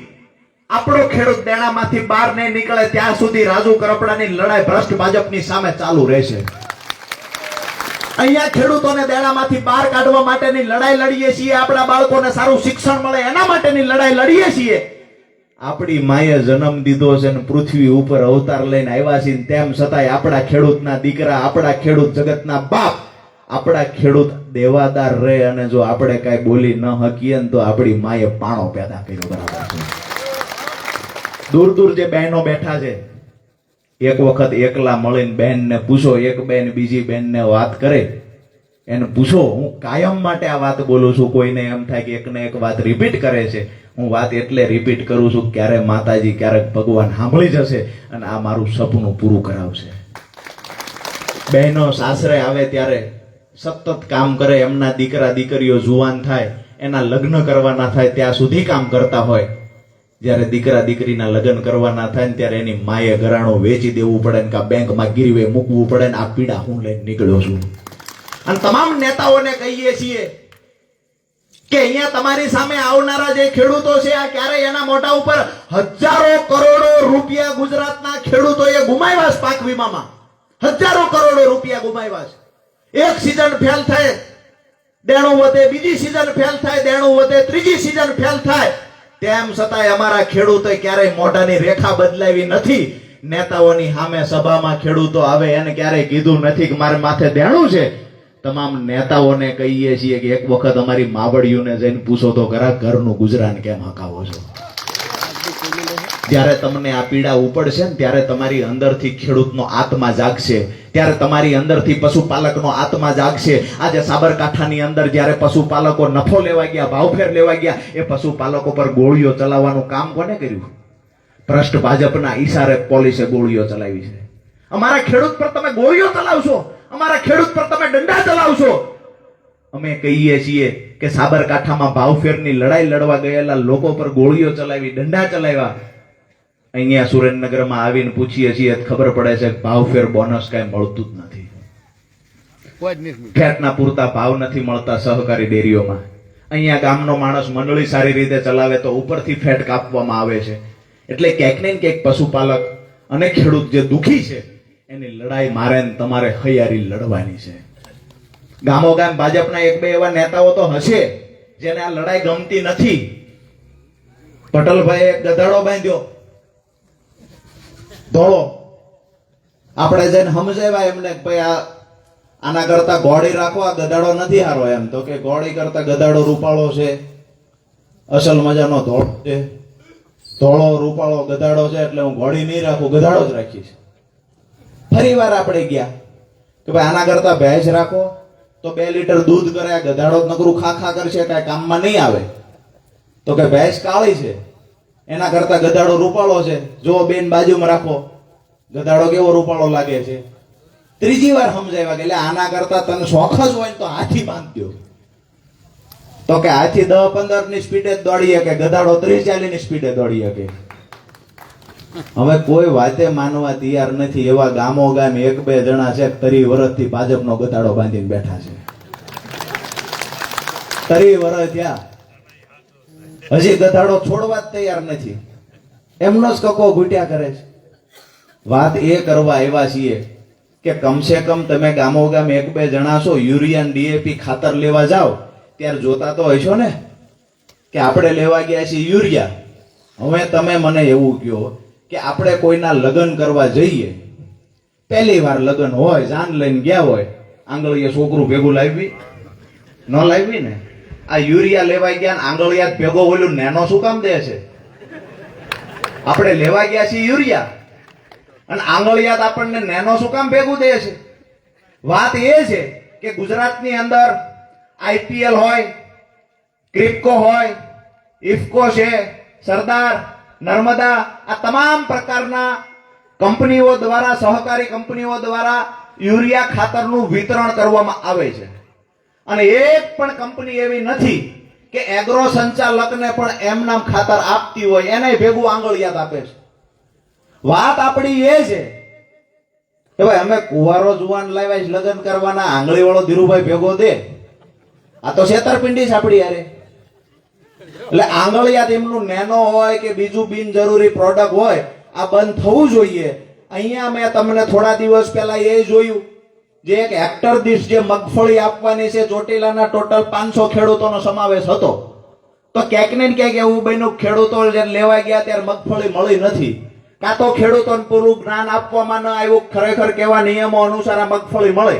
Speaker 2: આપણો ખેડૂત દેણામાંથી બહાર નહીં નીકળે ત્યાં સુધી રાજુ કરપડાની લડાઈ ભ્રષ્ટ ભાજપની સામે ચાલુ રહેશે. અહીંયા ખેડૂતોને દેણામાંથી બહાર કાઢવા માટેની લડાઈ લડીએ છીએ. આપણા બાળકોને સારું શિક્ષણ મળે એના માટેની લડાઈ લડીએ છીએ. આપણી માએ જન્મ દીધો છે ને પૃથ્વી ઉપર અવતાર લઈને આવ્યા છે, તેમ છતાંય આપણા ખેડૂતના દીકરા, આપણા ખેડૂત જગતના બાપ, આપણા ખેડૂત દેવાદાર રહે અને જો આપણે કઈ બોલી ન હકીએ ને તો આપણી માએ પાણો પેદા કર્યો. બરાબર છે. દૂર દૂર જે બહેનો બેઠા છે, એક વખત એકલા મળીને બહેનને પૂછો, એક બેન બીજી બેનને વાત કરે એને પૂછો. હું કાયમ માટે આ વાત બોલું છું. કોઈને એમ થાય કે એકને એક વાત રિપીટ કરે છે. હું વાત એટલે રિપીટ કરું છું ક્યારે માતાજી ક્યારેક ભગવાન સાંભળી જશે અને આ મારું સપનું પૂરું કરાવશે. બહેનો સાસરે આવે ત્યારે સતત કામ કરે. એમના દીકરા દીકરીઓ જુવાન થાય, એના લગ્ન કરવાના થાય ત્યાં સુધી કામ કરતા હોય. જ્યારે દીકરા દીકરીના લગ્ન કરવાના થાય ને ત્યારે એની માએ ઘરાણું વેચી દેવું પડે ને કાં બેંકમાં ગીરવે મૂકવું પડે ને આ પીડા હું લઈને નીકળ્યો છું. અને તમામ નેતાઓને કહીએ છીએ કે અહીંયા તમારી સામે આવનારા જે ખેડૂતો છે આ ક્યારે એના મોઢા ઉપર હજારો કરોડો રૂપિયા ગુજરાતના ખેડૂતોએ ગુમાવ્યા છે. પાક વીમામાં હજારો કરોડો રૂપિયા ગુમાવ્યા છે. એક સીઝન ફેલ થાય દેણું વધે, બીજી સીઝન ફેલ થાય દેણું વધે, ત્રીજી સીઝન ફેલ થાય, તેમ છતાંય અમારા ખેડૂતોએ ક્યારેય મોઢાની રેખા બદલાવી નથી. નેતાઓની સામે સભામાં ખેડૂતો આવે એને ક્યારેય કીધું નથી કે મારે માથે દેણું છે. તમામ નેતાઓને કહીએ છીએ કે એક વખત અમારી માવડીઓને જઈને પૂછો તો ખરા ઘરનું ગુજરાન કેમ હકાવો છો. જ્યારે તમને આ પીડા ઉપડશે ને ત્યારે તમારી અંદરથી ખેડૂતનો આત્મા જાગશે, ત્યારે તમારી અંદરથી પશુપાલકનો આત્મા જાગશે. આજે સાબરકાંઠાની અંદર જ્યારે પશુપાલકો નફો લેવા ગયા, ભાવફેર લેવા ગયા, એ પશુપાલકો પર ગોળીઓ ચલાવવાનું કામ કોને કર્યું? ભ્રષ્ટ ભાજપના ઈશારે પોલીસે ગોળીઓ ચલાવી છે. અમારા ખેડૂત પર તમે ગોળીઓ ચલાવશો, અમારા ખેડૂત પર તમે દંડા ચલાવશો. અમે કહીએ છીએ કે સાબરકાંઠામાં ભાવફેરની લડાઈ લડવા ગયેલા લોકો પર ગોળીઓ ચલાવી, દંડા ચલાવ્યા. અહીંયા સુરેન્દ્રનગરમાં આવીને પૂછીએ છીએ ખબર પડે છે કે ભાવફેર બોનસ કઈ મળતું જ નથી.
Speaker 4: કોઈ જ નહીં.
Speaker 2: ફેટના પૂરતા ભાવ નથી મળતા સહકારી ડેરીઓમાં. અહીંયા ગામનો માણસ મંડળી સારી રીતે ચલાવે તો ઉપરથી ફેટ કાપવામાં આવે છે. એટલે ક્યાંક ને ક્યાંક પશુપાલક અને ખેડૂત જે દુખી છે એની લડાઈ મારે ને તમારે હૈયારી લડવાની છે. ગામો ગામ ભાજપના એક બે એવા નેતાઓ તો હશે જેને આ લડાઈ ગમતી નથી. પટેલભાઈ એક ગધાડો બાંધ્યો ધોળો, આપણે જઈને સમજાવ્યા એમને કે ભાઈ આના કરતા ઘોડી રાખો, આ ગધાડો નથી હારો. એમ તો કે ઘોડી કરતા ગધાડો રૂપાળો છે, અસલ મજાનો ધોળો છે, ધોળો રૂપાળો ગધાડો છે એટલે હું ઘોડી નહીં રાખું, ગધાડો જ રાખીશ. ફરી વાર આપણે ગયા કે ભાઈ આના કરતા ભેંસ રાખો તો 2 લીટર દૂધ કરે, આ ગધાડો નકરું ખા કરશે, કઈ કામમાં નહીં આવે. તો કે ભેંસ કાળી છે એના કરતા ગધાડો રૂપાળો છે, જો બેન બાજુમાં રાખો, ગધાડો કેવો રૂપાળો લાગે છે. ત્રીજી વાર સમજાવ્યા કે આના કરતા તને શોખ જ હોય તો હાથી બાંધ્યો. તો કે હાથી 10-15 ની સ્પીડે દોડી શકે, ગધાડો 30-40 ની સ્પીડે દોડી શકે. હવે કોઈ વાતે માનવા તૈયાર નથી. એવા ગામો ગામ 1-2 જણા છે 30 વર્ષથી ભાજપનો ગધાડો બાંધીને બેઠા છે. 30 વર્ષ થયા હજી ગધાડો છોડવા જ તૈયાર નથી. એમનો જ કકો ઘૂંટ્યા કરે છે. વાત એ કરવા આવ્યા છીએ કે કમસે કમ તમે ગામો ગામ એક બે જણા છો યુરિયા ડીએપી ખાતર લેવા જાઓ ત્યારે જોતા તો હશો ને કે આપણે લેવા ગયા છીએ યુરિયા. હવે તમે મને એવું કહો કે આપણે કોઈના લગ્ન કરવા જઈએ, પહેલી વાર લગ્ન હોય, જાન લઈને ગયા હોય, આંગળીએ છોકરું ભેગું લાવી ન લાવી ને, આ યુરિયા લેવા ગયા ને આંગળિયા ભેગો ઓલું નેનો શું કામ દે છે? આપણે લેવા ગયા છીએ યુરિયા અને આંગળિયાત આપણને નેનો શું કામ ભેગું દે છે? વાત એ છે કે ગુજરાતની અંદર આઈપીએલ હોય, ક્રિપકો હોય, ઇફકો છે, સરદાર, નર્મદા, આ તમામ પ્રકારના કંપનીઓ દ્વારા, સહકારી કંપનીઓ દ્વારા યુરિયા ખાતરનું વિતરણ કરવામાં આવે છે અને એક પણ કંપની એવી નથી કે એગ્રો સંચાલકને પણ એમનામ ખાતર આપતી હોય, એને ભેગું આંગળિયાત આપે છે. વાત આપણી એ છે કે ભાઈ અમે કુવારો જુવાન લાવ્યા છે લગ્ન કરવાના, આંગળી વાળો ધીરુભાઈ ભેગો દે, આ તો છેતરપિંડી છે આપણી યારે. એટલે આંગળિયાત એમનું નેનો હોય કે બીજું બિનજરૂરી પ્રોડક્ટ હોય, આ બંધ થવું જોઈએ. અહીંયા મેં તમને થોડા દિવસ પહેલા એ જોયું, જે એક હેક્ટર દીઠ જે મગફળી આપવાની છે ચોટીલાના ટોટલ 500 ખેડૂતોનો સમાવેશ હતો. તો ક્યાંક ને ક્યાંક એવું બન્યું, ખેડૂતો જે લેવા ગયા ત્યારે મગફળી મળી નથી, કાં તો ખેડૂતોને પૂરું જ્ઞાન આપવામાં ન આવ્યું ખરેખર કેવા નિયમો અનુસાર આ મગફળી મળે.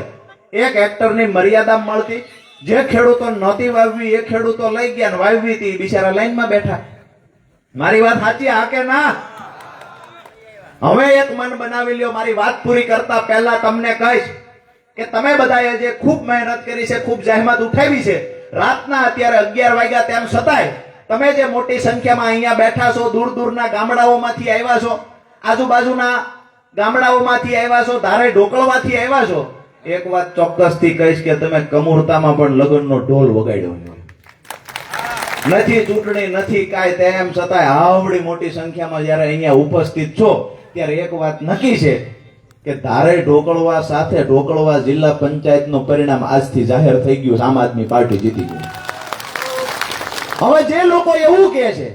Speaker 2: 1 હેક્ટરની મર્યાદા મળતી, જે ખેડૂતો નહોતી વાવવી એ ખેડૂતો લઈ ગયા ને વાવવી હતી બિચારા લાઈનમાં બેઠા. મારી વાત સાચી હા કે ના? હવે એક મન બનાવી લ્યો. મારી વાત પૂરી કરતા પહેલા તમને કહીશ કે તમે બધાએ જે ખૂબ મહેનત કરી છે, ખૂબ જહેમત ઉઠાવી છે, રાતના અત્યારે 11 વાગ્યા તેમ છતાંય તમે જે મોટી સંખ્યામાં અહીંયા બેઠા છો, દૂર દૂરના ગામડાઓમાંથી આવ્યા છો, આજુબાજુના ગામડાઓમાંથી આવ્યા છો, ધારે ઢોકળવાથી આવ્યા છો, એક વાત ચોક્કસથી કહીશ કે તમે કમૂરતામાં પણ લગ્નનો ઢોલ વગાડ્યો છે. નથી ચૂંટણી, નથી કાંઈ, તેમ છતાંય આવડી મોટી સંખ્યામાં જયારે અહીંયા ઉપસ્થિત છો ત્યારે એક વાત નક્કી છે કે ધારે ઢોકળવા સાથે ઢોકળવા જિલ્લા પંચાયતનું પરિણામ આજથી જાહેર થઈ ગયું. આમ આદમી પાર્ટી જીતી ગઈ. હવે જે લોકો એવું કહે છે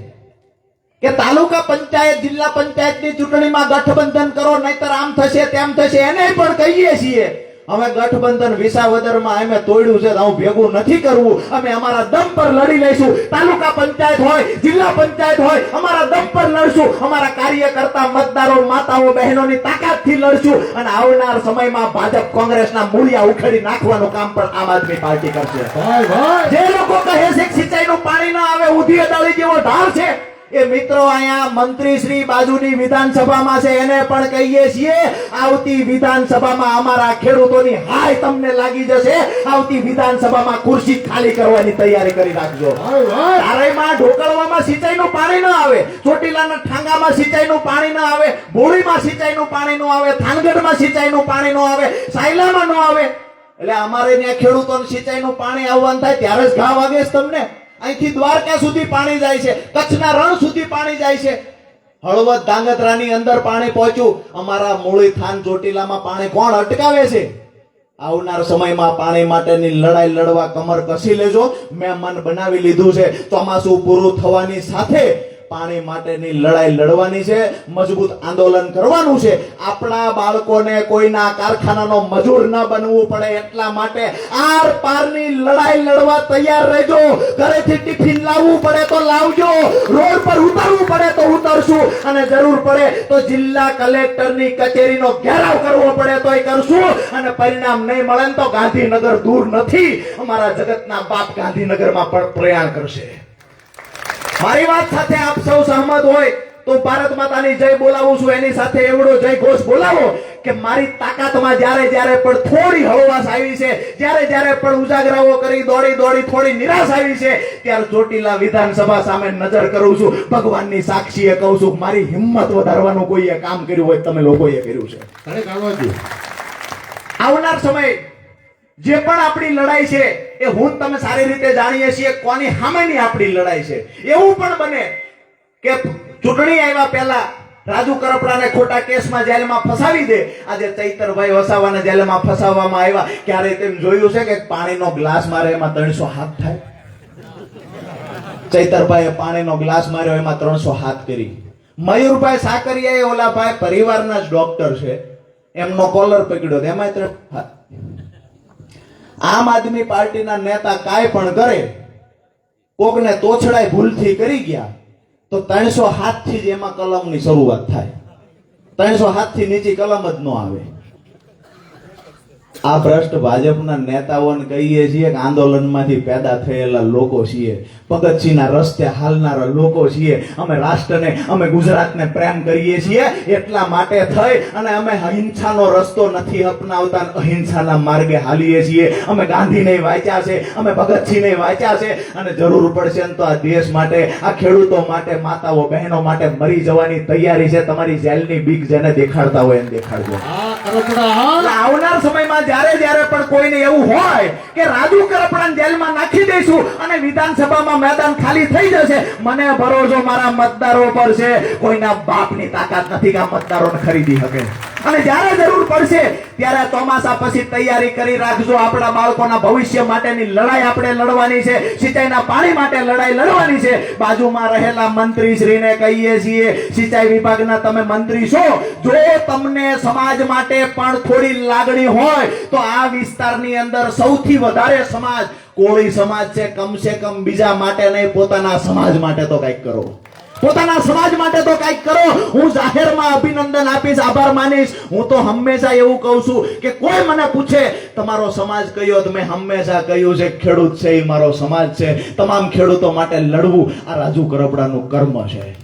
Speaker 2: કે તાલુકા પંચાયત, જિલ્લા પંચાયતની ચૂંટણીમાં ગઠબંધન કરો નહીતર આમ થશે તેમ થશે, એને પણ કહીએ છીએ અમે ગઠબંધન વિસાવદરમાં અમે તોડ્યું છે, હું ભેગું નથી કરવું. અમે અમારા દમ પર લડી લઈશું. તાલુકા પંચાયત હોય, જિલ્લા પંચાયત હોય, અમારા દમ પર લડશું. અમારા કાર્યકર્તા, મતદારો, માતાઓ, બહેનોની તાકાતથી લડશું અને આવનાર સમયમાં ભાજપ કોંગ્રેસના મૂળિયા ઉખેડી નાખવાનું કામ પણ આમ આદમી પાર્ટી કરશે. જે લોકો કહે છે કે સિંચાઈનું પાણી ન આવે, ઊંધી અદાળી જેવો ઢાળ છે, એ મિત્રો અહીંયા મંત્રી શ્રી બાજુની વિધાનસભામાં છે, એને પણ કહીએ છીએ આવતી વિધાનસભામાં અમારા ખેડૂતોની હાય તમને લાગી જશે. આવતી વિધાનસભામાં ખુરશી ખાલી કરવાની તૈયારી કરી રાખજો. તારાઈમાં ઢોકળવામાં સિંચાઈનું પાણી ન આવે, ચોટીલાના ઠાંગામાં સિંચાઈનું પાણી ન આવે, બોડીમાં સિંચાઈનું પાણી ન આવે, થાનગઢમાં સિંચાઈનું પાણી ન આવે, સાયલામાં ન આવે. એટલે અમારે ત્યાં ખેડૂતોને સિંચાઈનું પાણી આવવાનું થાય ત્યારે જ ઘા વાગે છે તમને. અહીંથી દ્વારકા સુધી પાણી જાય છે, કચ્છના રણ સુધી પાણી જાય છે, હળવદ ધાંગધ્રાની અંદર પાણી પહોંચ્યું. અમારા મૂળી થાન ચોટીલામાં પાણી કોણ અટકાવે છે? આવનાર સમયમાં પાણી માટેની લડાઈ લડવા કમર કસી લેજો. મેં મન બનાવી લીધું છે, ચોમાસું પૂરું થવાની સાથે પાણી માટેની લડાઈ લડવાની છે, મજબૂત આંદોલન કરવાનું છે. આપણા બાળકોને કોઈના કારખાનાનો મજૂર ન બનવું પડે એટલા માટે આર પારની લડાઈ લડવા તૈયાર રહેજો. ઘરેથી ટિફિન લાવવું પડે તો લાવજો, રોડ પર ઉતરવું પડે તો ઉતરશું અને જરૂર પડે તો જિલ્લા કલેક્ટરની કચેરીનો ઘેરાવ કરવો પડે તોય કરશું. અને પરિણામ નહીં મળે તો ગાંધીનગર દૂર નથી, અમારા જગતના બાપ ગાંધીનગરમાં પણ પ્રયાણ કરશે. મારી વાત સાથે આપ સૌ સહમત હોય તો ભારત માતાની જય બોલાવું છું, એની સાથે એવડો જય ઘોષ બોલાવો કે મારી તાકાતમાં જ્યારે જ્યારે પણ થોડી હળવાશ આવી છે, જ્યારે જ્યારે પણ ઉજાગરાઓ કરી દોડી દોડી થોડી નિરાશ આવી છે, ત્યારે ચોટીલા વિધાનસભા સામે નજર કરું છું. ભગવાનની સાક્ષીએ કહું છું, મારી હિંમત વધારવાનું કોઈએ કામ કર્યું હોય તમે લોકોએ કર્યું છે. આવનાર સમય જે પણ આપણી લડાઈ છે એ હું તમે સારી રીતે જાણીએ છીએ કોની સામેની આપણી લડાઈ છે. એવું પણ બને કે ચૂંટણી આવ્યા પહેલા રાજુ કરપડાને ખોટા કેસમાં જેલમાં ફસાવી દે. આજે ચૈતરભાઈ વસાવાને જેલમાં ફસાવવામાં આવ્યા. ક્યારે તેમ જોયું છે કે પાણીનો ગ્લાસ મારે એમાં 300 હાથ થાય? ચૈતરભાઈએ પાણીનો ગ્લાસ માર્યો એમાં 300 હાથ કરી. મયુરભાઈ સાકરિયા એ ઓલા ભાઈ પરિવારના જ ડોક્ટર છે, એમનો કોલર પકડ્યો એમાં આમ આદમી પાર્ટીના નેતા કાંઈ પણ કરે, કોકને તોછડાય ભૂલથી કરી ગયા તો 307 થી જ એમાં કલમની શરૂઆત થાય. 307 થી નીચે કલમ જ ન આવે. આ ભ્રષ્ટ ભાજપના નેતાઓને કહીએ છીએ કે આંદોલનમાંથી પેદા થયેલા લોકો છીએ, ભગતસિંહના રસ્તે હાલનારા લોકો છીએ. અમે રાષ્ટ્રને, અમે ગુજરાતને પ્રેમ કરીએ છીએ, એટલા માટે થઈ અને અમે અહિંસાનો રસ્તો નથી અપનાવતા, અહિંસાના માર્ગે હાલીએ છીએ. અમે ગાંધીને વાંચ્યા છે, અમે ભગતસિંહને વાંચ્યા છે, અને જરૂર પડશે ને તો આ દેશ માટે, આ ખેડૂતો માટે, માતાઓ બહેનો માટે મરી જવાની તૈયારી છે. તમારી જેલની બીક જેને દેખાડતા હોય એને દેખાડજો. આવનાર સમયમાં જ્યારે પણ કોઈને એવું હોય કે રાજુ કરપડાને જેલમાં નાખી દઈશું અને વિધાનસભામાં મેદાન ખાલી થઈ જશે, મને ભરોસો મારા મતદારો પર છે. કોઈના બાપની તાકાત નથી કે આ મતદારોને ખરીદી શકે. અને જ્યારે જરૂર પડશે ત્યારે ચોમાસા પછી તૈયારી કરી રાખજો. આપણા બાળકોના ભવિષ્ય માટેની લડાઈ આપણે લડવાની છે, સિંચાઈના પાણી માટે લડાઈ લડવાની છે. બાજુમાં રહેલા મંત્રીશ્રીને કહીએ છીએ, સિંચાઈ વિભાગના તમે મંત્રી છો, જો તમને સમાજ માટે પણ થોડી લાગણી હોય તો આ વિસ્તારની અંદર સૌથી વધારે સમાજ કોળી સમાજ છે. કમસે કમ બીજા માટે નહીં, પોતાના સમાજ માટે તો કંઈક કરો. પોતાના સમાજ માટે તો કંઈક કરો. હું જાહેરમાં અભિનંદન આપીશ, આભાર માનીશ. હું તો હંમેશા એવું કહું છું કે કોઈ મને પૂછે તમારો સમાજ કયો, તો મેં હંમેશા કહ્યું છે ખેડૂત છે એ મારો સમાજ છે. તમામ ખેડૂતો માટે લડવું આ રાજુ કરપડાનું કર્મ છે.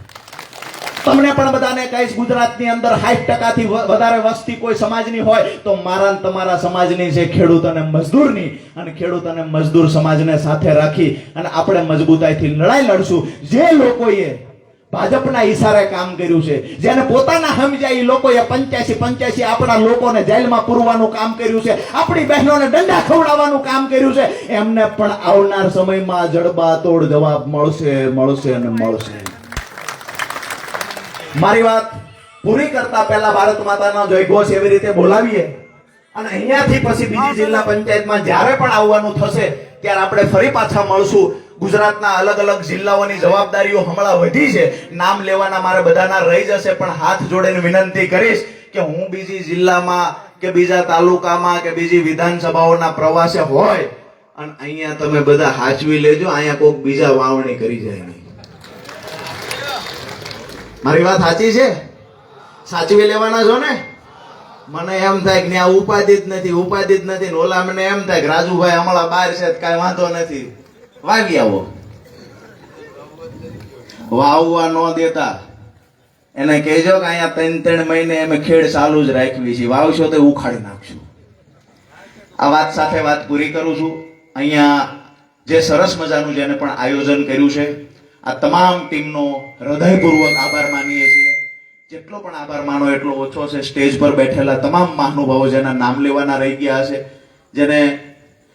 Speaker 2: તમને પણ બધાને કહીશ, ગુજરાતની અંદર 60% થી વધારે વસ્તી કોઈ સમાજની હોય તો મારા અને તમારા સમાજની છે, ખેડૂત અને મજદૂરની. અને ખેડૂત અને મજદૂર સમાજને સાથે રાખી અને આપણે મજબૂતાઈથી લડાઈ લડશું. જે લોકોએ ભાજપના ઈશારે કામ કર્યું છે, જેને પોતાના સમજાય એ લોકોએ 85 આપણા લોકોને જેલમાં પૂરવાનું કામ કર્યું છે, આપણી બહેનોને દંડા ખવડાવવાનું કામ કર્યું છે, એમને પણ આવનાર સમયમાં જડબાતોડ જવાબ મળશે અને મળશે. મારી વાત પૂરી કરતા પહેલા ભારત માતાનો જયઘોષ એવી રીતે બોલાવીએ અને અહીંયાથી પછી બીજી જિલ્લા પંચાયતમાં જ્યારે પણ આવવાનું થશે ત્યારે આપણે ફરી પાછા મળશું. ગુજરાતના અલગ અલગ જિલ્લાઓની જવાબદારીઓ હમણાં વધી છે, નામ લેવાના મારે બધાના રહી જશે, પણ હાથ જોડીને વિનંતી કરીશ કે હું બીજી જિલ્લામાં કે બીજા તાલુકામાં કે બીજી વિધાનસભાઓના પ્રવાસે હોય અને અહીંયા તમે બધા હાચવી લેજો, અહીંયા કોઈક બીજા વાવણી કરી જાય નહીં. મારી વાત સાચી છે? સાચવી લેવાના છો ને? મને એમ થાય કે ત્યાં ઉપાધિ જ નથી ને ઓલા મને એમ થાય કે રાજુભાઈ હમણાં બહાર છે કઈ વાંધો નથી, વાવી આવો. વાવવા ન દેતા એને કહેજો કે અહીંયા 3 મહિને અમે ખેડ ચાલુ જ રાખવી છે, વાવશો તો ઉખાડી નાખશું. આ વાત સાથે વાત પૂરી કરું છું. અહીંયા જે સરસ મજાનું જેને પણ આયોજન કર્યું છે આ તમામ ટીમનો હૃદયપૂર્વક આભાર માનીએ છીએ. જેટલો પણ આભાર માનો એટલો ઓછો છે. સ્ટેજ પર બેઠેલા તમામ મહાનુભાવો જેના નામ લેવાના રહી ગયા હશે, જેને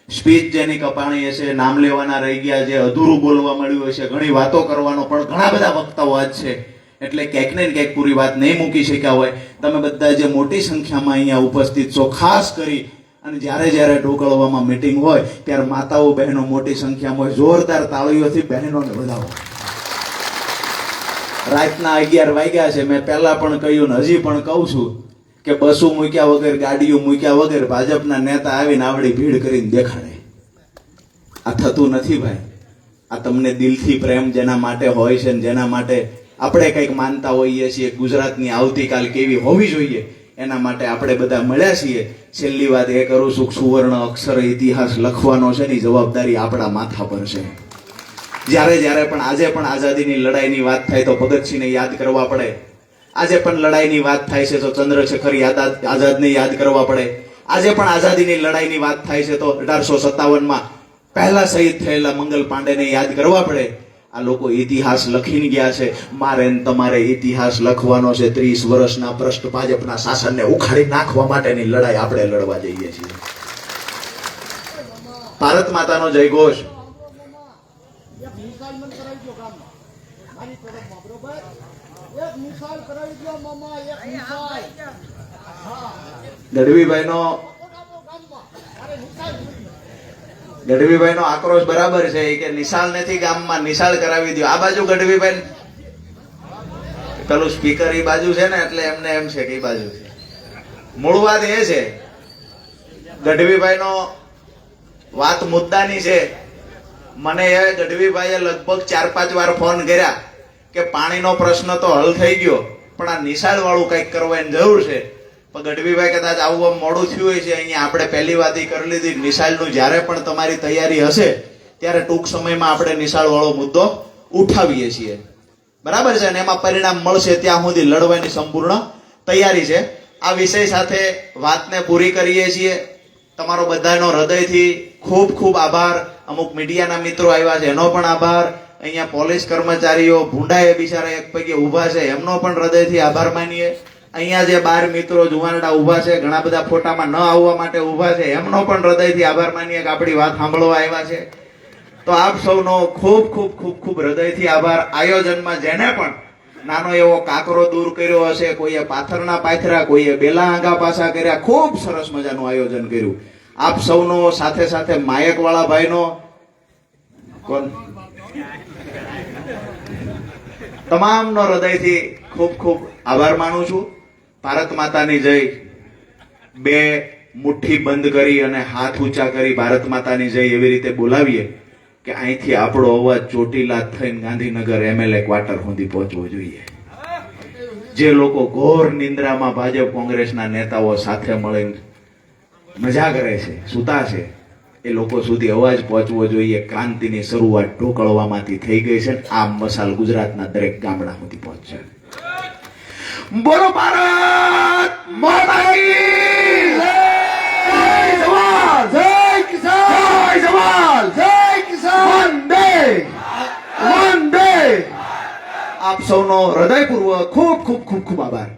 Speaker 2: સ્પીચ જેની કપાણી હશે નામ લેવાના રહી ગયા, જે અધૂરું બોલવા મળ્યું હશે, ઘણી વાતો કરવાનો પણ ઘણા બધા વક્તાઓ આજ છે એટલે ક્યાંક ને ક્યાંક પૂરી વાત નહીં મૂકી શક્યા હોય. તમે બધા જે મોટી સંખ્યામાં અહીંયા ઉપસ્થિત છો, ખાસ કરી અને જ્યારે ઢોકળવામાં મીટિંગ હોય ત્યારે માતાઓ બહેનો મોટી સંખ્યામાં હોય, જોરદાર તાળીઓથી બહેનોને વધાવો. રાતના 11 વાગ્યા છે. મેં પહેલા પણ કહ્યું ને હજી પણ કહું છું કે બસો મૂક્યા વગર, ગાડીઓ મૂક્યા વગર ભાજપના નેતા આવીને આવડી ભીડ કરીને દેખાડે. આ થતું નથી ભાઈ. આ તમને દિલથી પ્રેમ જેના માટે હોય છે ને જેના માટે આપણે કંઈક માનતા હોઈએ છીએ, ગુજરાતની આવતીકાલ કેવી હોવી જોઈએ એના માટે આપણે બધા મળ્યા છીએ. છેલ્લી વાત એ કરું છું, સુવર્ણ અક્ષરે ઇતિહાસ લખવાનો છે ની જવાબદારી આપણા માથા પર છે. જ્યારે પણ આજે પણ આઝાદીની લડાઈની વાત થાય તો ભગતસિંહને યાદ કરવા પડે. આજે પણ લડાઈની વાત થાય છે તો ચંદ્રશેખર આઝાદને યાદ કરવા પડે. આજે પણ આઝાદીની લડાઈની વાત થાય છે તો 1857માં પહેલા શહીદ થયેલા મંગલ પાંડેને યાદ કરવા પડે. આ લોકો ઇતિહાસ લખીને ગયા છે. મારે તમારે ઇતિહાસ લખવાનો છે. 30 વર્ષના ભ્રષ્ટ ભાજપના શાસનને ઉખાડી નાખવા માટેની લડાઈ આપણે લડવા જઈએ છીએ. ભારત માતાનો જયઘોષ. ગઢવીભાઈનો આક્રોશ બરાબર છે કે નિશાળ નથી ગામમાં, નિશાળ કરાવી દો. આ બાજુ ગઢવીભાઈ પેલું સ્પીકર ઈ બાજુ છે ને એટલે એમને એમ છે કે ઈ બાજુ છે. મૂળ વાત એ છે ગઢવીભાઈ નો વાત મુદ્દાની છે. મને એ ગઢવીભાઈએ લગભગ 4-5 વાર ફોન કર્યા કે પાણીનો પ્રશ્ન તો હલ થઈ ગયો પણ આ નિશાળ વાળું કઈક કરવાની જરૂર છે. પણ ગઢવીભાઈ કદાચ આવું મોડું થયું હોય છે. અહીંયા આપણે પહેલી વાત ઈ કરી લીધી નિશાળનું જ્યારે પણ તમારી તૈયારી હશે ત્યારે ટૂંક સમયમાં આપણે નિશાળ વાળો મુદ્દો ઉઠાવીએ છીએ. બરાબર છે ને એમાં પરિણામ મળશે ત્યાં સુધી લડવાની સંપૂર્ણ તૈયારી છે. આ વિષય સાથે વાતને પૂરી કરીએ છીએ. તમારો બધાનો હૃદયથી ખૂબ ખૂબ આભાર. અમુક મીડિયાના મિત્રો આવ્યા છે એનો પણ આભાર. અહીંયા પોલીસ કર્મચારીઓ ભૂંડાએ બિચારા એક પૈકી ઊભા છે એમનો પણ હૃદયથી આભાર માનીએ. અહીંયા જે 12 મિત્રો જુવાનડા ઊભા છે ઘણા બધા ફોટામાં ન આવવા માટે ઊભા છે એમનો પણ હૃદયથી આભાર માનીએ કે આપણી વાત સાંભળવા આવ્યા છે. તો આપ સૌનો ખૂબ ખૂબ ખૂબ ખૂબ હૃદયથી આભાર. આયોજનમાં જેને પણ નાનો એવો કાકરો દૂર કર્યો હશે, કોઈએ પાથરના પાથરા, કોઈએ બેલા આંગા પાસા કર્યા, ખૂબ સરસ મજાનું આયોજન કર્યું. આપ સૌનો સાથે સાથે માયક વાળા ભાઈનો કોણ તમામનો હૃદયથી ખૂબ ખૂબ આભાર માનું છું. ભારત માતાની જય. બે મુઠ્ઠી બંધ કરી અને હાથ ઊંચા કરી ભારત માતાની જય એવી રીતે બોલાવીએ કે અહીંથી આપણો અવાજ ચોટીલા થઈને ગાંધીનગર MLA ક્વાર્ટર સુધી પહોંચવો જોઈએ. જે લોકો ઘોર નિંદ્રામાં ભાજપ કોંગ્રેસના નેતાઓ સાથે મળીને મજા કરે છે, સૂતા છે, એ લોકો સુધી અવાજ પહોંચવો જોઈએ. ક્રાંતિની શરૂઆત ઢોકળવામાંથી થઈ ગઈ છે. આ મસાલ ગુજરાતના દરેક ગામડા સુધી પહોંચશે. બોલો ભારત માતા કી જય! જવાન જય કિસાન જય જવાન જય કિસાન વંદે. આપ સૌનો હૃદયપૂર્વક ખૂબ ખૂબ ખૂબ ખૂબ આભાર.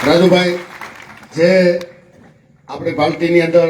Speaker 4: રાજુભાઈ, જે આપણી પાર્ટીની અંદર